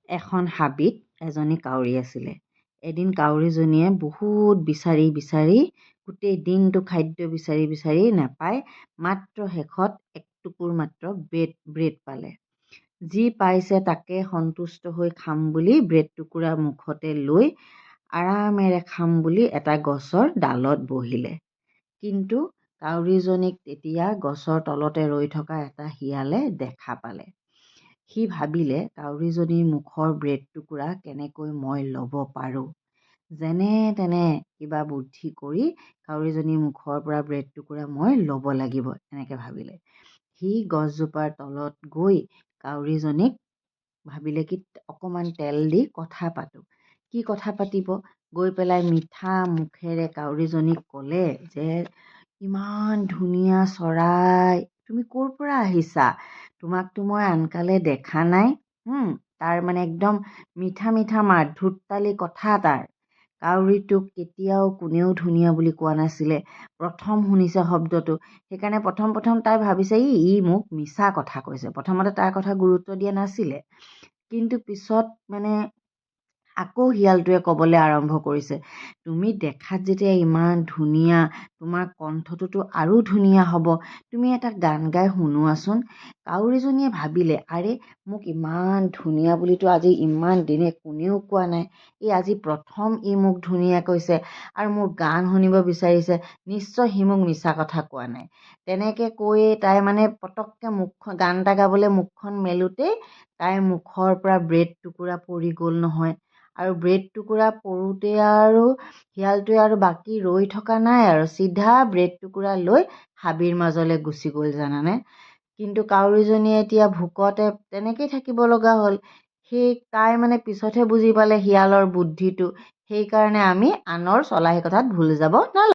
এখন হাবিত এজনী কাউৰী আছিলে। এদিন কাউৰীজনীয়ে বহুত বিচাৰি বিচাৰি গোটেই দিনটো খাদ্য বিচাৰি বিচাৰি নাপায়, মাত্ৰ শেষত একটুকুৰ মাত্ৰ ব্ৰেড পালে। যি পাইছে তাকে সন্তুষ্ট হৈ খাম বুলি ব্ৰেড টুকুৰা মুখতে লৈ আৰামেৰে খাম বুলি এটা গছৰ ডালত বহিলে। কিন্তু কাউৰীজনীক তেতিয়া গছৰ তলতে ৰৈ থকা এটা শিয়ালে দেখা পালে। সি ভাবিলে কাউৰীজনীৰ মুখৰ ব্ৰেড টুকুৰা কেনেকৈ মই ল'ব পাৰোঁ। যেনে তেনে কিবা বুদ্ধি কৰি কাউৰীজনীৰ মুখৰ পৰা ব্ৰেড টুকুৰা মই ল'ব লাগিব, এনেকৈ ভাবিলে। সি গছজোপাৰ তলত গৈ কাউৰীজনীক ভাবিলে কি অকণমান তেল দি কথা পাতোঁ। কি কথা পাতিব? গৈ পেলাই মিঠা মুখেৰে কাউৰীজনীক ক'লে যে ইমান ধুনীয়া চৰাই, তুমি ক'ৰ পৰা আহিছা? তোমাকতো মই আনকালে দেখা নাই। তাৰ মানে একদম মিঠা মিঠা মাত, ধুত্তালি কথা তাৰ। কাউৰীটোক কেতিয়াও কোনেও ধুনীয়া বুলি কোৱা নাছিলে, প্ৰথম শুনিছে শব্দটো। সেইকাৰণে প্ৰথম তাই ভাবিছে ই মোক মিছা কথা কৈছে। প্ৰথমতে তাৰ কথা গুৰুত্ব দিয়া নাছিলে, কিন্তু পিছত মানে আকৌ শিয়ালটোৱে ক'বলৈ আৰম্ভ কৰিছে, তুমি দেখাত যেতিয়া ইমান ধুনীয়া, তোমাৰ কণ্ঠটোতো আৰু ধুনীয়া হ'ব, তুমি এটা গান গাই শুনোৱাচোন। কাউৰীজনীয়ে ভাবিলে, আৰে মোক ইমান ধুনীয়া বুলিতো আজি ইমান দিনে কোনেও কোৱা নাই, এই আজি প্ৰথম ই মোক ধুনীয়া কৈছে আৰু মোৰ গান শুনিব বিচাৰিছে, নিশ্চয় সি মোক মিছা কথা কোৱা নাই। তেনেকৈ কৈয়ে তাই মানে পটককৈ মুখখন গান এটা গাবলৈ মুখখন মেলোতেই তাইৰ মুখৰ পৰা ব্ৰেড টুকুৰা পৰি গ'ল নহয়। আৰু ব্ৰেড টুকুৰা পৰোঁতে আৰু শিয়ালটোৱে আৰু বাকী ৰৈ থকা নাই আৰু চিধা ব্ৰেড টুকুৰা লৈ হাবিৰ মাজলৈ গুচি গ'ল, জানানে। কিন্তু কাউৰীজনীয়ে এতিয়া ভোকতে তেনেকেই থাকিব লগা হ'ল। তাই মানে পিছতহে বুজি পালে শিয়ালৰ বুদ্ধিটো। সেইকাৰণে আমি আনৰ চলাহী কথাত ভুল যাব নালাগে।